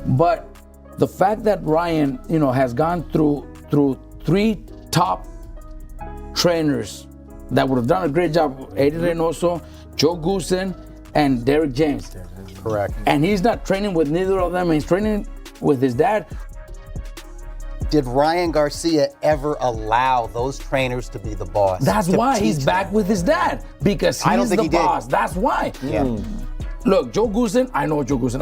But the fact that Ryan, has gone through 3 top trainers that would have done a great job, Eddie Reynoso, Joe Goosen, and Derek James. Correct. And he's not training with neither of them, he's training with his dad. Did Ryan Garcia ever allow those trainers to be the boss? That's why he's back with his dad, because he's the boss. That's why. Yeah. Look, Joe Goosen, I know Joe Goosen.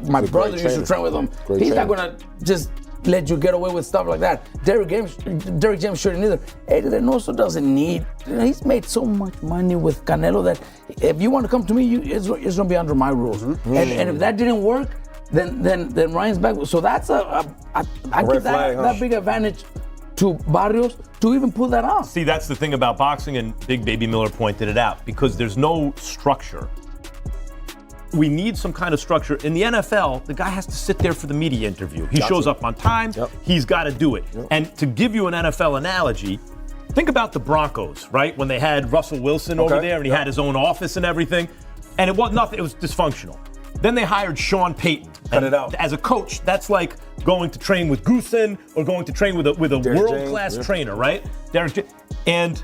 My brother used to train with him. He's not gonna just let you get away with stuff like that. Derek James shouldn't either. Eddie Reynoso doesn't need. He's made so much money with Canelo that if you want to come to me, it's gonna be under my rules. And if that didn't work, then Ryan's back. So that's I give that big advantage to Barrios to even pull that off. See, that's the thing about boxing, and Big Baby Miller pointed it out, because there's no structure. We need some kind of structure. In the NFL, the guy has to sit there for the media interview. He shows up on time. He's got to do it. And to give you an NFL analogy, think about the Broncos, right? When they had Russell Wilson over there and he had his own office and everything. And it was nothing, it was dysfunctional. Then they hired Sean Payton. Cut it out. As a coach, that's like going to train with Goosen or going to train with a world-class trainer, right? And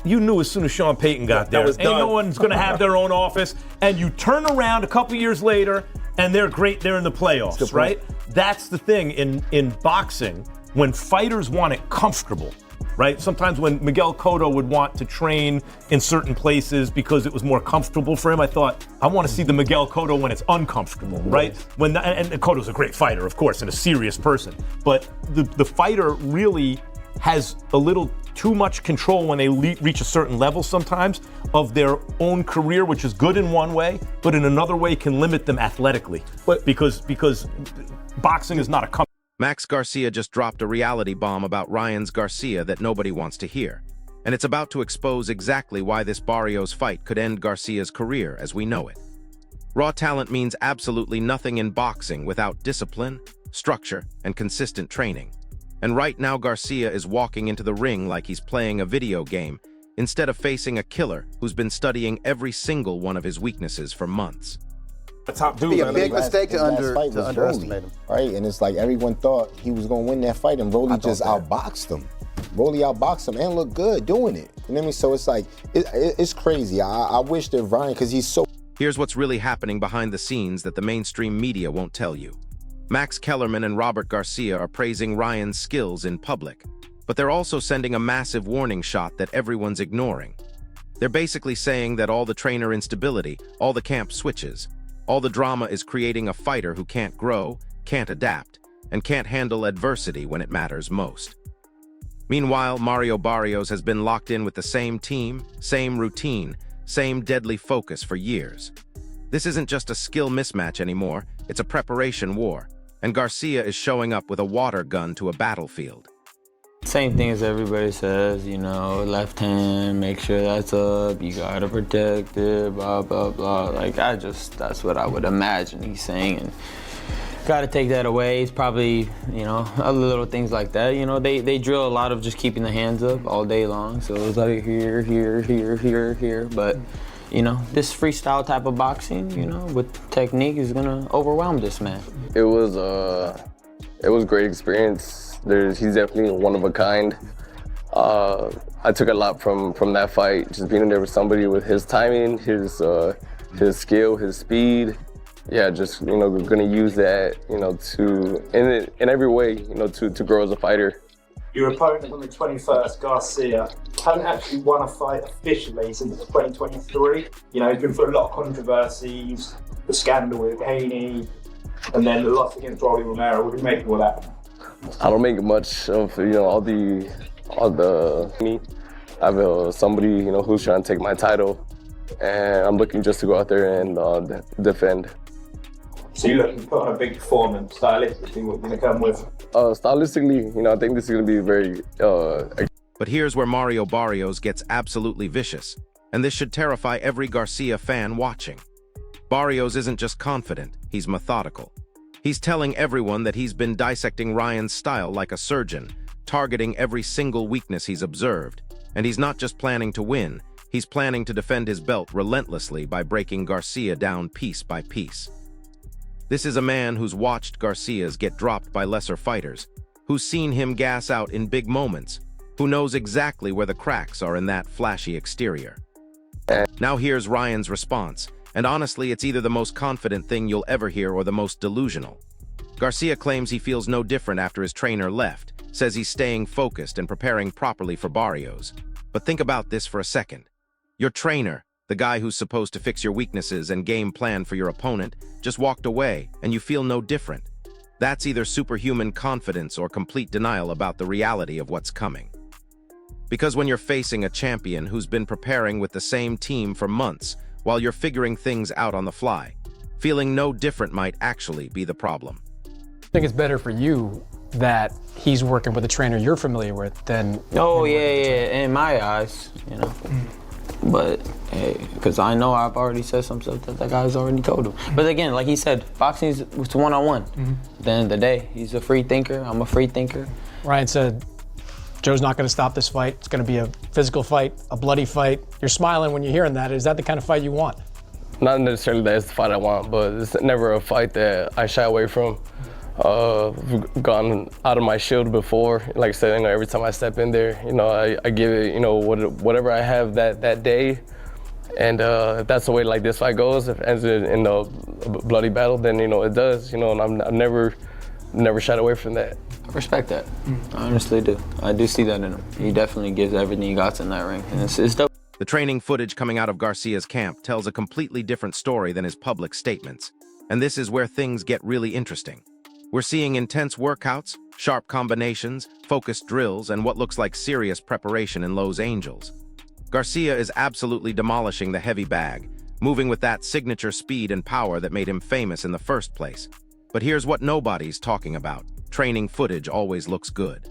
you knew as soon as Sean Payton got there, ain't no one's going to have their own office. And you turn around a couple years later, and they're great. They're in the playoffs, right? That's the thing in boxing. When fighters want it comfortable, right? Sometimes when Miguel Cotto would want to train in certain places because it was more comfortable for him, I thought, I want to see the Miguel Cotto when it's uncomfortable, right? And Cotto's a great fighter, of course, and a serious person. But the fighter really has a little too much control when they reach a certain level sometimes of their own career, which is good in one way, but in another way can limit them athletically. Because boxing is not a company. Max Garcia just dropped a reality bomb about Ryan's Garcia that nobody wants to hear. And it's about to expose exactly why this Barrios fight could end Garcia's career as we know it. Raw talent means absolutely nothing in boxing without discipline, structure, and consistent training. And right now Garcia is walking into the ring like he's playing a video game, instead of facing a killer who's been studying every single one of his weaknesses for months. A top dude, It'd be a big mistake to underestimate him. Right, and it's like everyone thought he was going to win that fight, and Rolly just outboxed him. Rolly outboxed him and looked good doing it. You know what I mean? So it's like, it's crazy. I wish that Ryan, because he's so... Here's what's really happening behind the scenes that the mainstream media won't tell you. Max Kellerman and Robert Garcia are praising Ryan's skills in public, but they're also sending a massive warning shot that everyone's ignoring. They're basically saying that all the trainer instability, all the camp switches, all the drama is creating a fighter who can't grow, can't adapt, and can't handle adversity when it matters most. Meanwhile, Mario Barrios has been locked in with the same team, same routine, same deadly focus for years. This isn't just a skill mismatch anymore, it's a preparation war. And Garcia is showing up with a water gun to a battlefield. Same thing as everybody says, left hand, make sure that's up, you gotta protect it, blah, blah, blah. Like, that's what I would imagine he's saying. And gotta take that away. It's probably, other little things like that. They drill a lot of just keeping the hands up all day long. So it's like here, here, here, here, here. But, this freestyle type of boxing, with technique is gonna overwhelm this man. It was a great experience. He's definitely one of a kind. I took a lot from that fight, just being in there with somebody with his timing, his skill, his speed. Yeah, just we're gonna use that, to in every way, to grow as a fighter. Your opponent on the 21st, Garcia, hadn't actually won a fight officially since 2023. He's been through a lot of controversies, the scandal with Haney, and then the loss against Rolly Romero. What do you make of all that? I don't make much of all the I have somebody who's trying to take my title, and I'm looking just to go out there and defend. So you're looking to put on a big performance stylistically. What you're going to come with? Stylistically, I think this is going to be very. But here's where Mario Barrios gets absolutely vicious, and this should terrify every Garcia fan watching. Barrios isn't just confident, he's methodical. He's telling everyone that he's been dissecting Ryan's style like a surgeon, targeting every single weakness he's observed. And he's not just planning to win, he's planning to defend his belt relentlessly by breaking Garcia down piece by piece. This is a man who's watched Garcia's get dropped by lesser fighters, who's seen him gas out in big moments, who knows exactly where the cracks are in that flashy exterior. Now here's Ryan's response, and honestly, it's either the most confident thing you'll ever hear or the most delusional. Garcia claims he feels no different after his trainer left, says he's staying focused and preparing properly for Barrios. But think about this for a second. Your trainer, the guy who's supposed to fix your weaknesses and game plan for your opponent, just walked away, and you feel no different. That's either superhuman confidence or complete denial about the reality of what's coming. Because when you're facing a champion who's been preparing with the same team for months while you're figuring things out on the fly, feeling no different might actually be the problem. I think it's better for you that he's working with a trainer you're familiar with than... Oh, yeah, in my eyes, you know. But, hey, because I know I've already said some stuff that guy's already told him. But again, like he said, boxing is one-on-one. At the end of the day, he's a free thinker, I'm a free thinker. Ryan said, Joe's not going to stop this fight. It's going to be a physical fight, a bloody fight. You're smiling when you're hearing that. Is that the kind of fight you want? Not necessarily that it's the fight I want, but it's never a fight that I shy away from. I've gone out of my shield before. Like I said, every time I step in there, I give it, whatever I have that day. And if that's the way like this fight goes, if it ends in a bloody battle, then it does. And I've never shied away from that. I respect that. I honestly do. I do see that in him. He definitely gives everything he got in that ring, and it's dope. The training footage coming out of Garcia's camp tells a completely different story than his public statements. And this is where things get really interesting. We're seeing intense workouts, sharp combinations, focused drills, and what looks like serious preparation in Los Angeles. Garcia is absolutely demolishing the heavy bag, moving with that signature speed and power that made him famous in the first place. But here's what nobody's talking about. Training footage always looks good.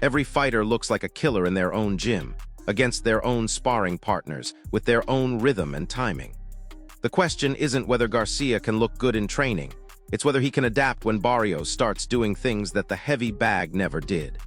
Every fighter looks like a killer in their own gym, against their own sparring partners, with their own rhythm and timing. The question isn't whether Garcia can look good in training, it's whether he can adapt when Barrios starts doing things that the heavy bag never did.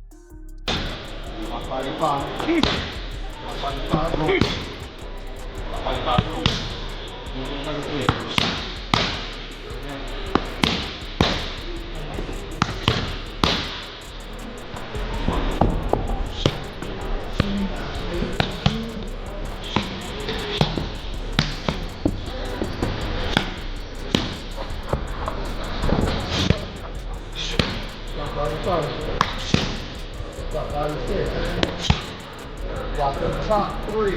Lock up top three.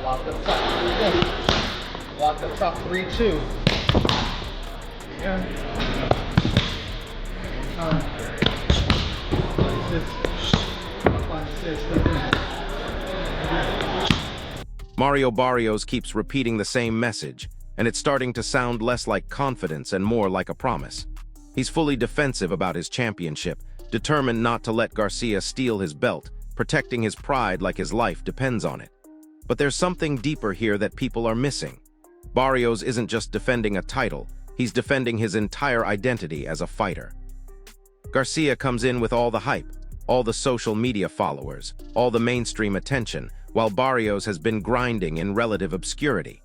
Lock up top 3. Lock up top 3-2. Yeah. Mario Barrios keeps repeating the same message, and it's starting to sound less like confidence and more like a promise. He's fully defensive about his championship, determined not to let Garcia steal his belt, protecting his pride like his life depends on it. But there's something deeper here that people are missing. Barrios isn't just defending a title, he's defending his entire identity as a fighter. Garcia comes in with all the hype, all the social media followers, all the mainstream attention, while Barrios has been grinding in relative obscurity.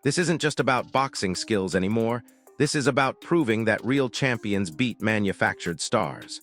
This isn't just about boxing skills anymore, this is about proving that real champions beat manufactured stars.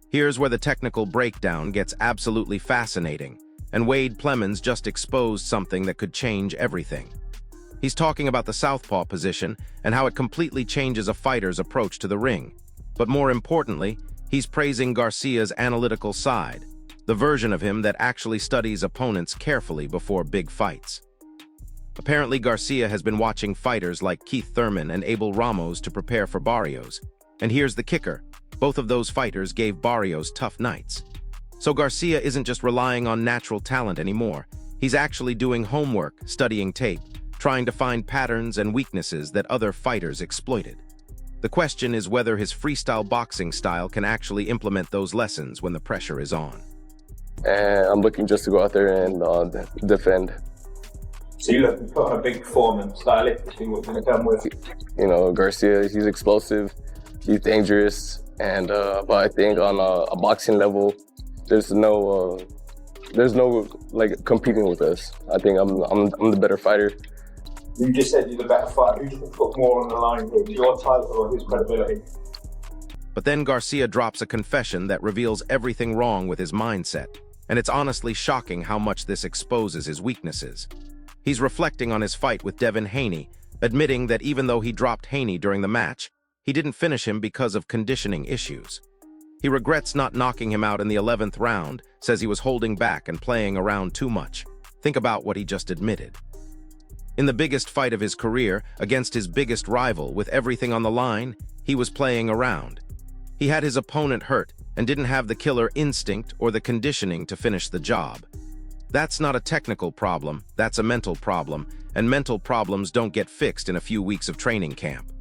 Here's where the technical breakdown gets absolutely fascinating, and Wade Plemons just exposed something that could change everything. He's talking about the southpaw position and how it completely changes a fighter's approach to the ring. But more importantly, he's praising Garcia's analytical side, the version of him that actually studies opponents carefully before big fights. Apparently, Garcia has been watching fighters like Keith Thurman and Abel Ramos to prepare for Barrios. And here's the kicker. Both of those fighters gave Barrios tough nights. So Garcia isn't just relying on natural talent anymore. He's actually doing homework, studying tape, trying to find patterns and weaknesses that other fighters exploited. The question is whether his freestyle boxing style can actually implement those lessons when the pressure is on. And I'm looking just to go out there and defend. So you're looking to put on a big performance, stylistically, what's going to come with? You know, Garcia, he's explosive, he's dangerous, and but I think on a boxing level, there's no like competing with us. I think I'm the better fighter. You just said you're the better fighter. Who can put more on the line with your title or his credibility? But then Garcia drops a confession that reveals everything wrong with his mindset, and it's honestly shocking how much this exposes his weaknesses. He's reflecting on his fight with Devin Haney, admitting that even though he dropped Haney during the match, he didn't finish him because of conditioning issues. He regrets not knocking him out in the 11th round, says he was holding back and playing around too much. Think about what he just admitted. In the biggest fight of his career, against his biggest rival, with everything on the line, he was playing around. He had his opponent hurt and didn't have the killer instinct or the conditioning to finish the job. That's not a technical problem, that's a mental problem, and mental problems don't get fixed in a few weeks of training camp.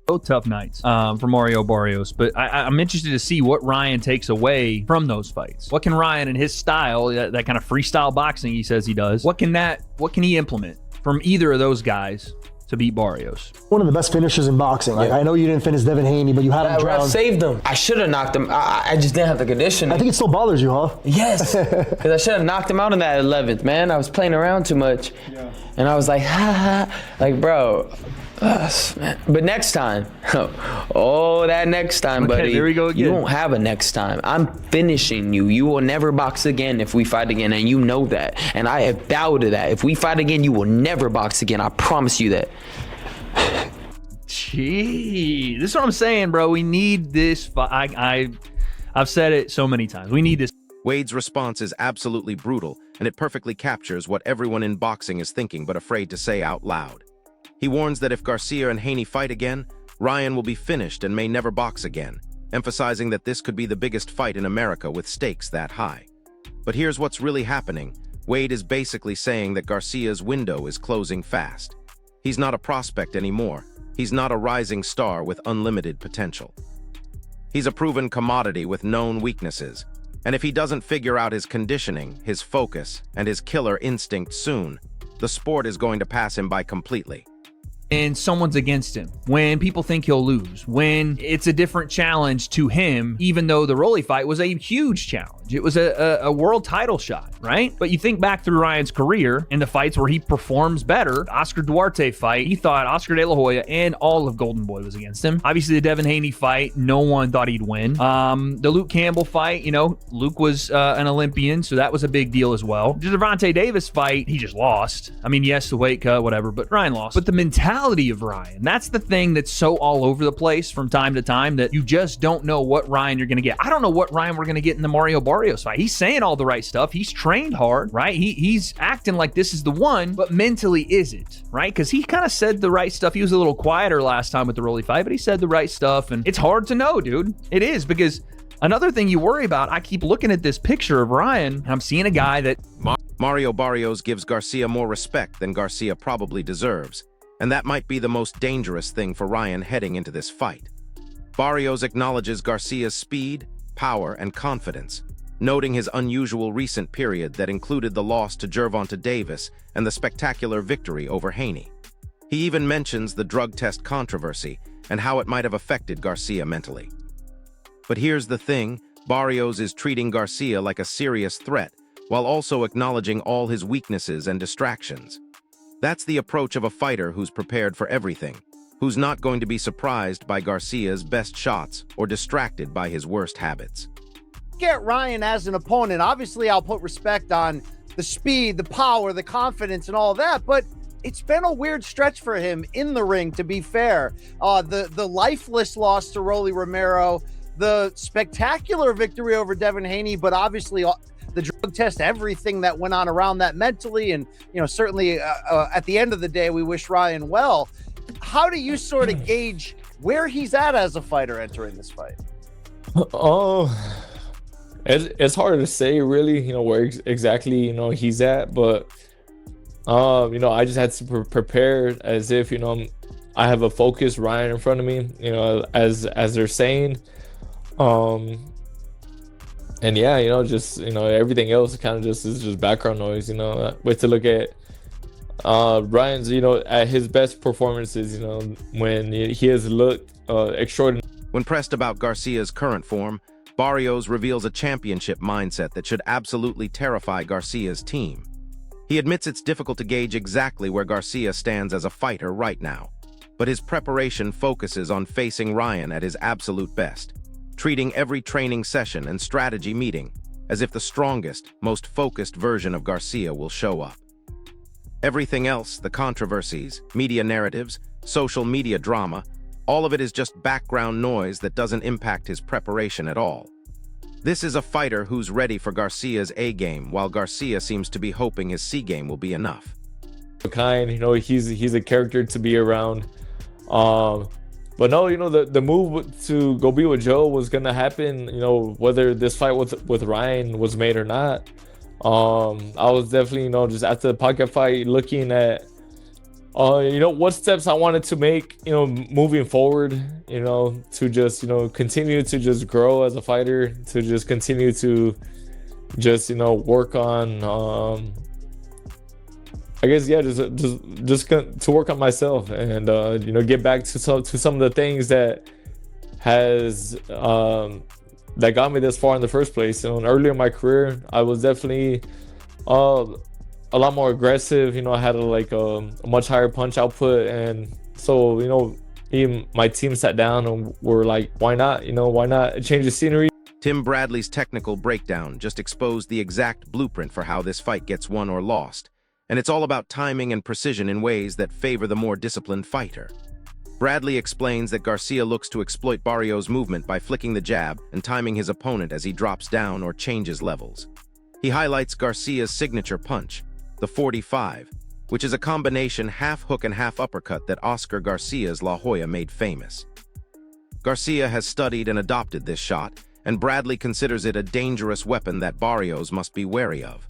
Both tough nights for Mario Barrios, but I'm interested to see what Ryan takes away from those fights. What can Ryan and his style, that kind of freestyle boxing he says he does, what can he implement from either of those guys to beat Barrios? One of the best finishers in boxing. Like, I know you didn't finish Devin Haney, but you had him drown. I saved him. I should have knocked him. I just didn't have the conditioning. I think it still bothers you, huh? Yes, because I should have knocked him out in that 11th, man. I was playing around too much. Yeah. And I was like, ha ha, like, bro. But next time, that next time, buddy, there we go again. You won't have a next time. I'm finishing you. You will never box again if we fight again, and you know that. And I have vowed to that. If we fight again, you will never box again. I promise you that. Gee, this is what I'm saying, bro. We need this. I've said it so many times. We need this. Wade's response is absolutely brutal, and it perfectly captures what everyone in boxing is thinking but afraid to say out loud. He warns that if Garcia and Haney fight again, Ryan will be finished and may never box again, emphasizing that this could be the biggest fight in America with stakes that high. But here's what's really happening. Wade is basically saying that Garcia's window is closing fast. He's not a prospect anymore. He's not a rising star with unlimited potential. He's a proven commodity with known weaknesses, and if he doesn't figure out his conditioning, his focus, and his killer instinct soon, the sport is going to pass him by completely. And someone's against him, when people think he'll lose, when it's a different challenge to him, even though the Rolly fight was a huge challenge. It was a world title shot, right? But you think back through Ryan's career and the fights where he performs better. Oscar Duarte fight, he thought Oscar De La Hoya and all of Golden Boy was against him. Obviously, the Devin Haney fight, no one thought he'd win. The Luke Campbell fight, Luke was an Olympian, so that was a big deal as well. The Gervonta Davis fight, he just lost. I mean, yes, the weight cut, whatever, but Ryan lost. But the mentality of Ryan, that's the thing that's so all over the place from time to time that you just don't know what Ryan you're going to get. I don't know what Ryan we're going to get in the Mario Barrios fight. He's saying all the right stuff. He's trained hard, right? He's acting like this is the one, but mentally is it, right? Because he kind of said the right stuff. He was a little quieter last time with the Rolly fight, but he said the right stuff, and it's hard to know, dude. It is, because another thing you worry about, I keep looking at this picture of Ryan, and I'm seeing a guy that... Mario Barrios gives Garcia more respect than Garcia probably deserves, and that might be the most dangerous thing for Ryan heading into this fight. Barrios acknowledges Garcia's speed, power, and confidence, noting his unusual recent period that included the loss to Gervonta Davis and the spectacular victory over Haney. He even mentions the drug test controversy and how it might have affected Garcia mentally. But here's the thing, Barrios is treating Garcia like a serious threat, while also acknowledging all his weaknesses and distractions. That's the approach of a fighter who's prepared for everything, who's not going to be surprised by Garcia's best shots or distracted by his worst habits. Get Ryan as an opponent. Obviously, I'll put respect on the speed, the power, the confidence, and all that, but it's been a weird stretch for him in the ring, to be fair. The lifeless loss to Rolly Romero, the spectacular victory over Devin Haney, but obviously the drug test, everything that went on around that mentally. And, certainly at the end of the day, we wish Ryan well. How do you sort of gauge where he's at as a fighter entering this fight? It's hard to say really, where exactly, he's at, but, I just had to prepare as if, I have a focused Ryan in front of me, as they're saying. And yeah, just, everything else kind of just is just background noise, Wait to look at Ryan's, at his best performances, when he has looked extraordinary. When pressed about Garcia's current form, Barrios reveals a championship mindset that should absolutely terrify Garcia's team. He admits it's difficult to gauge exactly where Garcia stands as a fighter right now, but his preparation focuses on facing Ryan at his absolute best, treating every training session and strategy meeting as if the strongest, most focused version of Garcia will show up. Everything else, the controversies, media narratives, social media drama, all of it is just background noise that doesn't impact his preparation at all. This is a fighter who's ready for Garcia's A game, while Garcia seems to be hoping his C game will be enough. He's a character to be around. But no, the move to go be with Joe was gonna happen, whether this fight with Ryan was made or not. I was definitely, just after the pocket fight looking at what steps I wanted to make, moving forward, to just, continue to just grow as a fighter, to just continue to just, work on, I guess, yeah, just to work on myself and, get back to some of the things that has, that got me this far in the first place. Earlier in my career, I was definitely, a lot more aggressive. I had a much higher punch output, and so even my team sat down and were like, why not change the scenery? Tim Bradley's technical breakdown just exposed the exact blueprint for how this fight gets won or lost, and it's all about timing and precision in ways that favor the more disciplined fighter. Bradley explains that Garcia looks to exploit Barrios' movement by flicking the jab and timing his opponent as he drops down or changes levels. He highlights Garcia's signature punch, the 45, which is a combination half hook and half uppercut that Oscar Garcia's La Hoya made famous. Garcia has studied and adopted this shot, and Bradley considers it a dangerous weapon that Barrios must be wary of.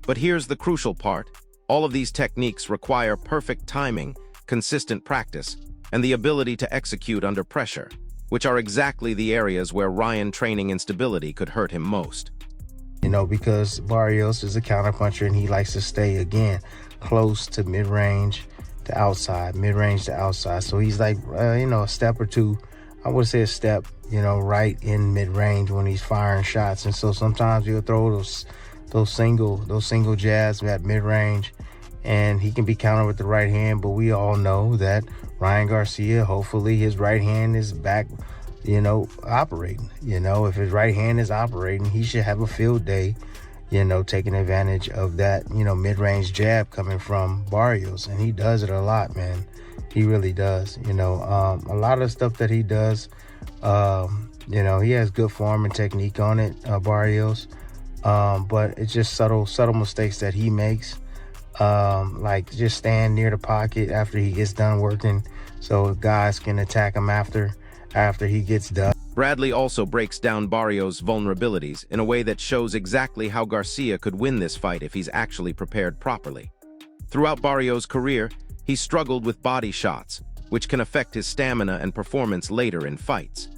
But here's the crucial part. All of these techniques require perfect timing, consistent practice, and the ability to execute under pressure, which are exactly the areas where Ryan training instability could hurt him most. Because Barrios is a counterpuncher and he likes to stay, again, close to mid-range to outside, mid-range to outside. So he's like, a step or two, I would say a step, right in mid-range when he's firing shots. And so sometimes he'll throw those single jabs at mid-range, and he can be countered with the right hand. But we all know that Ryan Garcia, hopefully his right hand is back, operating. If his right hand is operating, he should have a field day, taking advantage of that, mid-range jab coming from Barrios. And he does it a lot, man. He really does. A lot of stuff that he does, he has good form and technique on it, Barrios. But it's just subtle mistakes that he makes. Like just stand near the pocket after he gets done working so guys can attack him after he gets done. Bradley also breaks down Barrios' vulnerabilities in a way that shows exactly how Garcia could win this fight if he's actually prepared properly. Throughout Barrios' career, he struggled with body shots, which can affect his stamina and performance later in fights.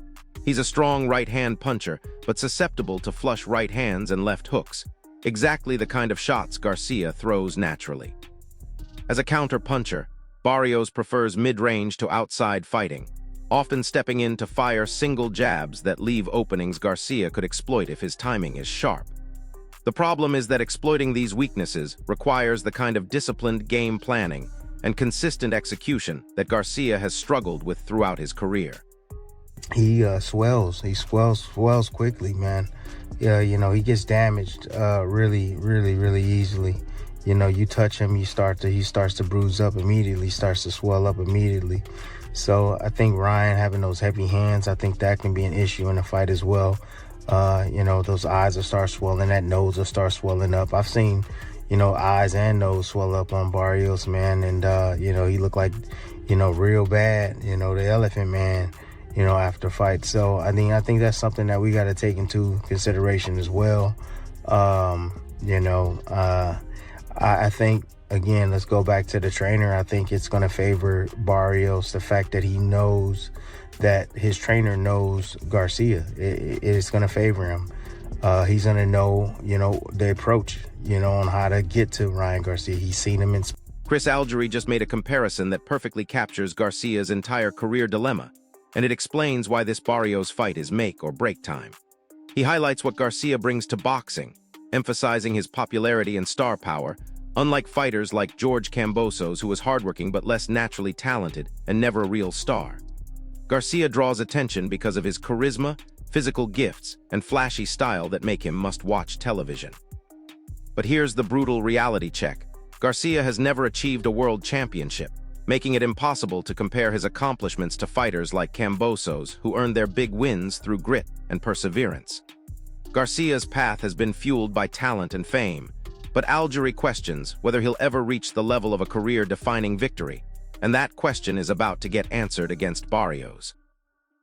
He's a strong right-hand puncher, but susceptible to flush right hands and left hooks, exactly the kind of shots Garcia throws naturally. As a counter-puncher, Barrios prefers mid-range to outside fighting, often stepping in to fire single jabs that leave openings Garcia could exploit if his timing is sharp. The problem is that exploiting these weaknesses requires the kind of disciplined game planning and consistent execution that Garcia has struggled with throughout his career. He swells quickly, man. Yeah, he gets damaged really easily. You touch him, he starts to bruise up immediately, starts to swell up immediately. So I think Ryan having those heavy hands, I think that can be an issue in a fight as well. those eyes will start swelling, that nose will start swelling up. I've seen, eyes and nose swell up on Barrios, man, and he looked like, real bad, the Elephant Man, after fight. So I think that's something that we got to take into consideration as well. I think, again, let's go back to the trainer. I think it's going to favor Barrios, the fact that he knows that his trainer knows Garcia. It's going to favor him. He's going to know, the approach, on how to get to Ryan Garcia. He's seen him in. Chris Algery just made a comparison that perfectly captures Garcia's entire career dilemma, and it explains why this Barrios fight is make or break time. He highlights what Garcia brings to boxing, emphasizing his popularity and star power, unlike fighters like George Kambosos, who was hardworking but less naturally talented and never a real star. Garcia draws attention because of his charisma, physical gifts, and flashy style that make him must-watch television. But here's the brutal reality check. Garcia has never achieved a world championship, making it impossible to compare his accomplishments to fighters like Kambosos, who earned their big wins through grit and perseverance. Garcia's path has been fueled by talent and fame, but Algery questions whether he'll ever reach the level of a career-defining victory, and that question is about to get answered against Barrios.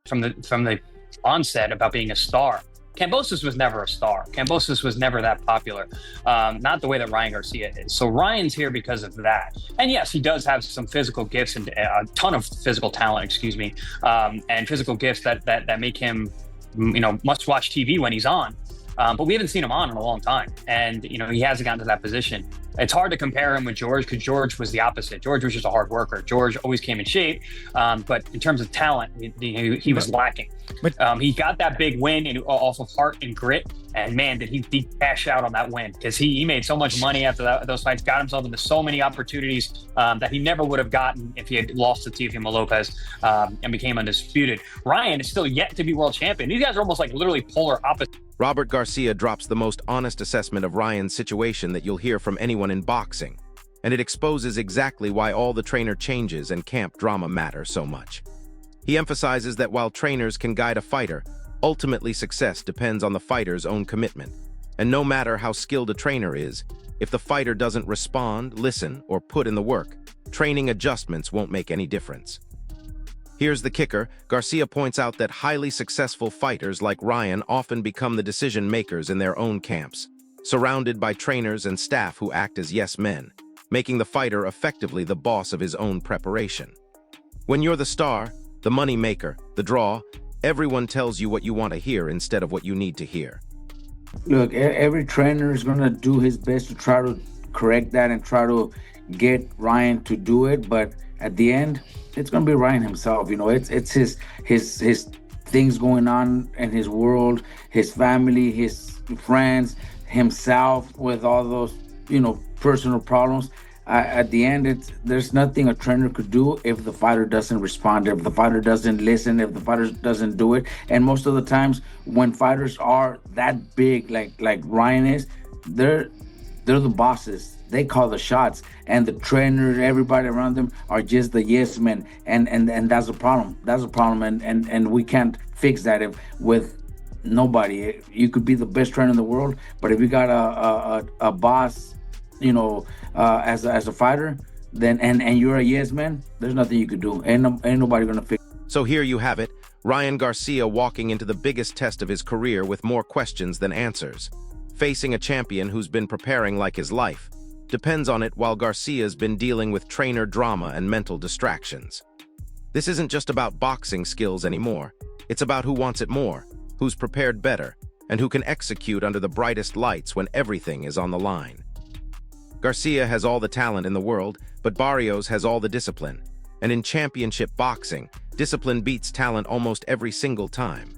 From the onset about being a star, Kambosos was never a star. Kambosos was never that popular, not the way that Ryan Garcia is. So Ryan's here because of that. And yes, he does have some physical gifts and a ton of physical talent, and physical gifts that make him, must-watch TV when he's on. But we haven't seen him on in a long time. And, he hasn't gotten to that position. It's hard to compare him with George because George was the opposite. George was just a hard worker. George always came in shape. But in terms of talent, he was lacking. He got that big win off of heart and grit. And man, did he cash out on that win, because he made so much money after those fights, got himself into so many opportunities that he never would have gotten if he had lost to Teofimo Lopez and became undisputed. Ryan is still yet to be world champion. These guys are almost like literally polar opposites. Robert Garcia drops the most honest assessment of Ryan's situation that you'll hear from anyone in boxing, and it exposes exactly why all the trainer changes and camp drama matter so much. He emphasizes that while trainers can guide a fighter, ultimately success depends on the fighter's own commitment. And no matter how skilled a trainer is, if the fighter doesn't respond, listen, or put in the work, training adjustments won't make any difference. Here's the kicker. Garcia points out that highly successful fighters like Ryan often become the decision makers in their own camps, surrounded by trainers and staff who act as yes men, making the fighter effectively the boss of his own preparation. When you're the star, the money maker, the draw, everyone tells you what you want to hear instead of what you need to hear. Look, every trainer is going to do his best to try to correct that and try to get Ryan to do it, but at the end, it's going to be Ryan himself. It's his things going on in his world, his family, his friends, himself with all those, personal problems. At the end, there's nothing a trainer could do if the fighter doesn't respond, if the fighter doesn't listen, if the fighter doesn't do it. And most of the times when fighters are that big, like Ryan is, they're the bosses. They call the shots, and the trainer, everybody around them are just the yes men, and that's a problem. That's a problem, and we can't fix that with nobody. You could be the best trainer in the world, but if you got a boss, as a fighter, then and you're a yes man, there's nothing you could do. Ain't nobody gonna fix. So here you have it, Ryan Garcia walking into the biggest test of his career with more questions than answers, facing a champion who's been preparing like his life. Depends on it, while Garcia's been dealing with trainer drama and mental distractions. This isn't just about boxing skills anymore. It's about who wants it more, who's prepared better, and who can execute under the brightest lights when everything is on the line. Garcia has all the talent in the world, but Barrios has all the discipline. And in championship boxing, discipline beats talent almost every single time.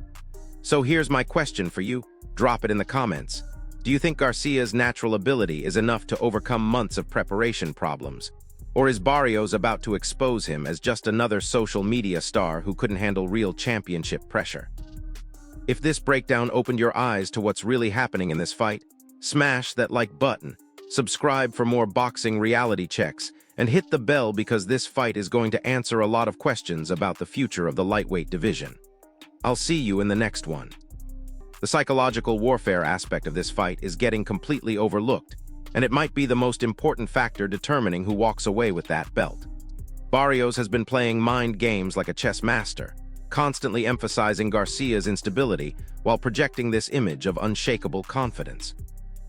So here's my question for you. Drop it in the comments. Do you think Garcia's natural ability is enough to overcome months of preparation problems? Or is Barrios about to expose him as just another social media star who couldn't handle real championship pressure? If this breakdown opened your eyes to what's really happening in this fight, smash that like button, subscribe for more boxing reality checks, and hit the bell because this fight is going to answer a lot of questions about the future of the lightweight division. I'll see you in the next one. The psychological warfare aspect of this fight is getting completely overlooked, and it might be the most important factor determining who walks away with that belt. Barrios has been playing mind games like a chess master, constantly emphasizing Garcia's instability while projecting this image of unshakable confidence.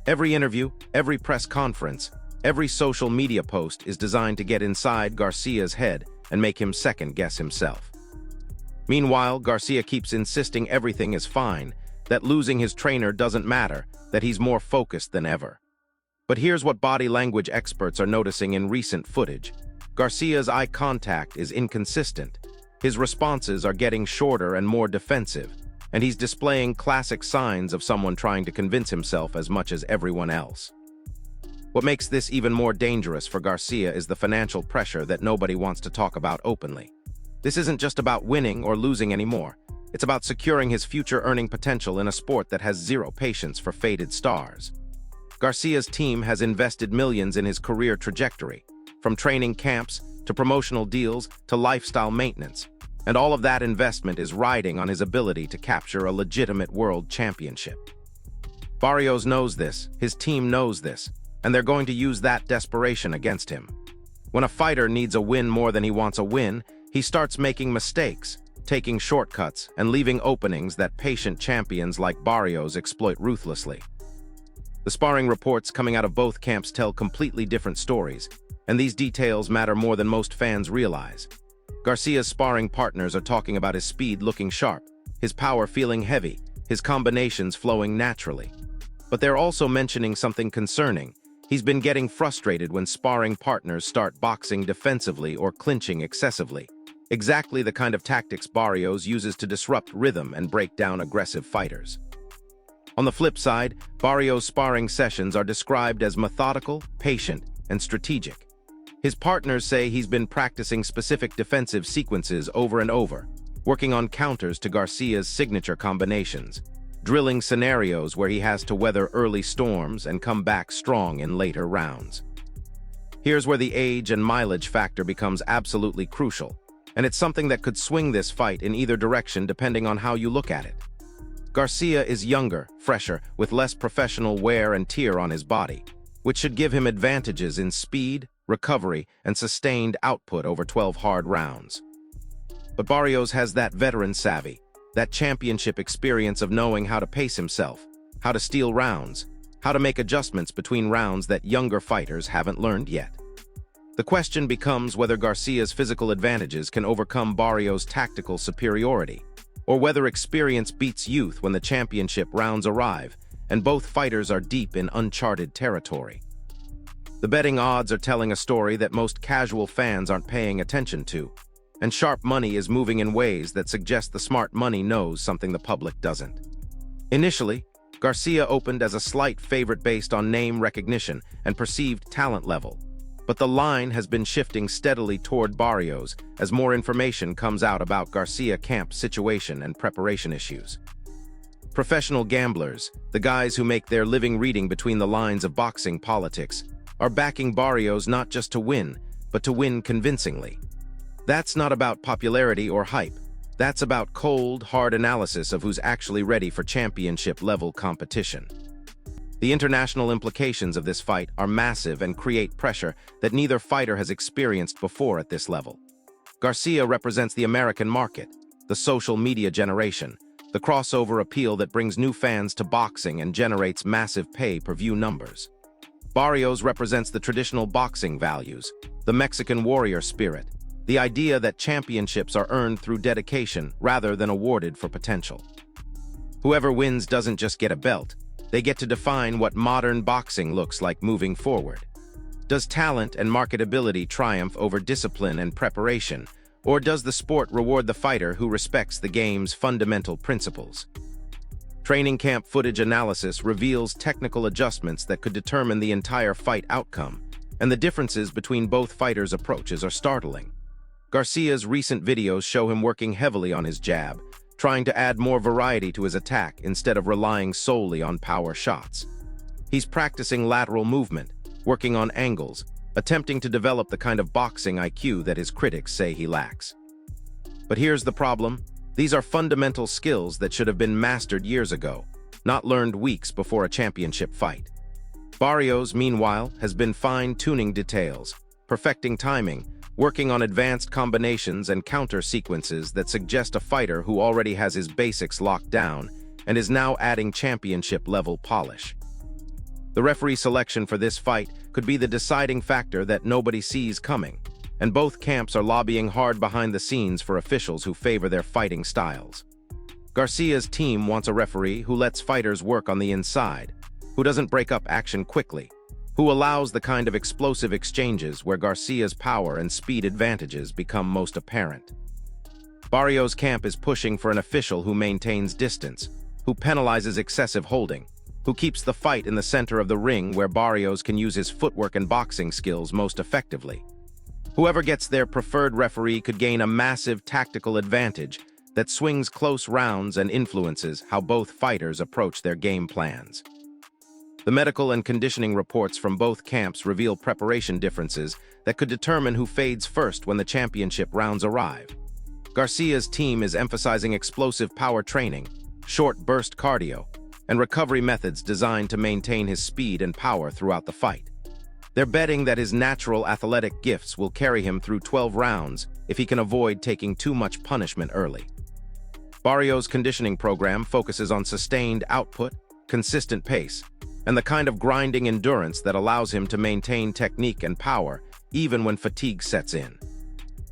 Every interview, every press conference, every social media post is designed to get inside Garcia's head and make him second-guess himself. Meanwhile, Garcia keeps insisting everything is fine, that losing his trainer doesn't matter, that he's more focused than ever. But here's what body language experts are noticing in recent footage. Garcia's eye contact is inconsistent. His responses are getting shorter and more defensive, and he's displaying classic signs of someone trying to convince himself as much as everyone else. What makes this even more dangerous for Garcia is the financial pressure that nobody wants to talk about openly. This isn't just about winning or losing anymore. It's about securing his future earning potential in a sport that has zero patience for faded stars. Garcia's team has invested millions in his career trajectory, from training camps to promotional deals to lifestyle maintenance, and all of that investment is riding on his ability to capture a legitimate world championship. Barrios knows this, his team knows this, and they're going to use that desperation against him. When a fighter needs a win more than he wants a win, he starts making mistakes, taking shortcuts, and leaving openings that patient champions like Barrios exploit ruthlessly. The sparring reports coming out of both camps tell completely different stories, and these details matter more than most fans realize. Garcia's sparring partners are talking about his speed looking sharp, his power feeling heavy, his combinations flowing naturally. But they're also mentioning something concerning. He's been getting frustrated when sparring partners start boxing defensively or clinching excessively. Exactly the kind of tactics Barrios uses to disrupt rhythm and break down aggressive fighters. On the flip side, Barrios' sparring sessions are described as methodical, patient, and strategic. His partners say he's been practicing specific defensive sequences over and over, working on counters to Garcia's signature combinations, drilling scenarios where he has to weather early storms and come back strong in later rounds. Here's where the age and mileage factor becomes absolutely crucial, and it's something that could swing this fight in either direction depending on how you look at it. Garcia is younger, fresher, with less professional wear and tear on his body, which should give him advantages in speed, recovery, and sustained output over 12 hard rounds. But Barrios has that veteran savvy, that championship experience of knowing how to pace himself, how to steal rounds, how to make adjustments between rounds that younger fighters haven't learned yet. The question becomes whether Garcia's physical advantages can overcome Barrios' tactical superiority, or whether experience beats youth when the championship rounds arrive, and both fighters are deep in uncharted territory. The betting odds are telling a story that most casual fans aren't paying attention to, and sharp money is moving in ways that suggest the smart money knows something the public doesn't. Initially, Garcia opened as a slight favorite based on name recognition and perceived talent level, but the line has been shifting steadily toward Barrios as more information comes out about Garcia camp's situation and preparation issues. Professional gamblers, the guys who make their living reading between the lines of boxing politics, are backing Barrios not just to win, but to win convincingly. That's not about popularity or hype. That's about cold, hard analysis of who's actually ready for championship-level competition. The international implications of this fight are massive and create pressure that neither fighter has experienced before at this level. Garcia represents the American market, the social media generation, the crossover appeal that brings new fans to boxing and generates massive pay-per-view numbers. Barrios represents the traditional boxing values, the Mexican warrior spirit, the idea that championships are earned through dedication rather than awarded for potential. Whoever wins doesn't just get a belt, they get to define what modern boxing looks like moving forward. Does talent and marketability triumph over discipline and preparation, or does the sport reward the fighter who respects the game's fundamental principles? Training camp footage analysis reveals technical adjustments that could determine the entire fight outcome, and the differences between both fighters' approaches are startling. Garcia's recent videos show him working heavily on his jab, trying to add more variety to his attack instead of relying solely on power shots. He's practicing lateral movement, working on angles, attempting to develop the kind of boxing IQ that his critics say he lacks. But here's the problem. These are fundamental skills that should have been mastered years ago, not learned weeks before a championship fight. Barrios, meanwhile, has been fine-tuning details, perfecting timing, working on advanced combinations and counter sequences that suggest a fighter who already has his basics locked down and is now adding championship-level polish. The referee selection for this fight could be the deciding factor that nobody sees coming, and both camps are lobbying hard behind the scenes for officials who favor their fighting styles. Garcia's team wants a referee who lets fighters work on the inside, who doesn't break up action quickly, who allows the kind of explosive exchanges where Garcia's power and speed advantages become most apparent. Barrios' camp is pushing for an official who maintains distance, who penalizes excessive holding, who keeps the fight in the center of the ring where Barrios can use his footwork and boxing skills most effectively. Whoever gets their preferred referee could gain a massive tactical advantage that swings close rounds and influences how both fighters approach their game plans. The medical and conditioning reports from both camps reveal preparation differences that could determine who fades first when the championship rounds arrive. Garcia's team is emphasizing explosive power training, short burst cardio, and recovery methods designed to maintain his speed and power throughout the fight. They're betting that his natural athletic gifts will carry him through 12 rounds if he can avoid taking too much punishment early. Barrios' conditioning program focuses on sustained output, consistent pace, and the kind of grinding endurance that allows him to maintain technique and power even when fatigue sets in.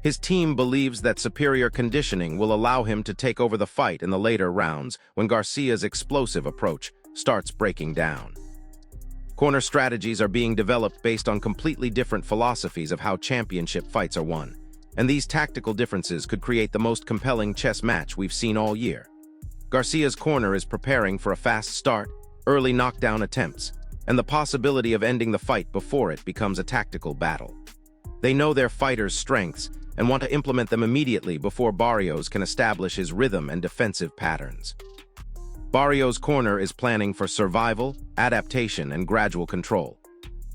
His team believes that superior conditioning will allow him to take over the fight in the later rounds when Garcia's explosive approach starts breaking down. Corner strategies are being developed based on completely different philosophies of how championship fights are won, and these tactical differences could create the most compelling chess match we've seen all year. Garcia's corner is preparing for a fast start, early knockdown attempts, and the possibility of ending the fight before it becomes a tactical battle. They know their fighter's strengths and want to implement them immediately before Barrios can establish his rhythm and defensive patterns. Barrios' corner is planning for survival, adaptation, and gradual control.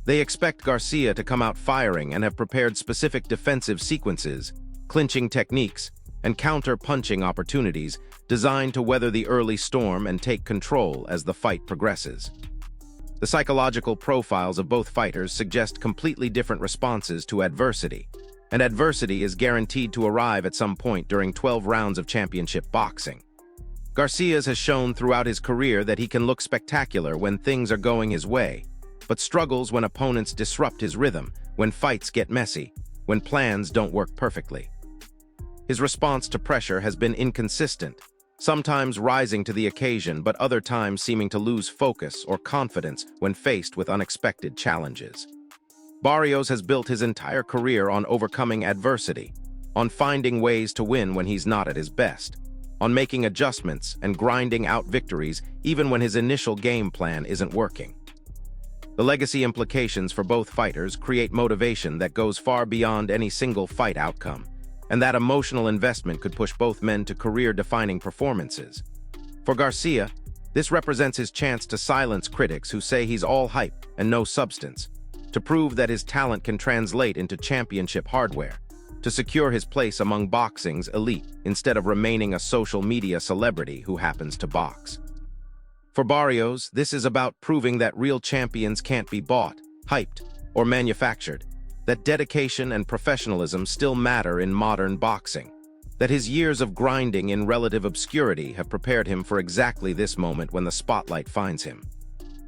They expect Garcia to come out firing and have prepared specific defensive sequences, clinching techniques, and counter-punching opportunities designed to weather the early storm and take control as the fight progresses. The psychological profiles of both fighters suggest completely different responses to adversity, and adversity is guaranteed to arrive at some point during 12 rounds of championship boxing. Garcia's has shown throughout his career that he can look spectacular when things are going his way, but struggles when opponents disrupt his rhythm, when fights get messy, when plans don't work perfectly. His response to pressure has been inconsistent, sometimes rising to the occasion but other times seeming to lose focus or confidence when faced with unexpected challenges. Barrios has built his entire career on overcoming adversity, on finding ways to win when he's not at his best, on making adjustments and grinding out victories even when his initial game plan isn't working. The legacy implications for both fighters create motivation that goes far beyond any single fight outcome, and that emotional investment could push both men to career-defining performances. For Garcia, this represents his chance to silence critics who say he's all hype and no substance, to prove that his talent can translate into championship hardware, to secure his place among boxing's elite instead of remaining a social media celebrity who happens to box. For Barrios, this is about proving that real champions can't be bought, hyped, or manufactured, that dedication and professionalism still matter in modern boxing, that his years of grinding in relative obscurity have prepared him for exactly this moment when the spotlight finds him.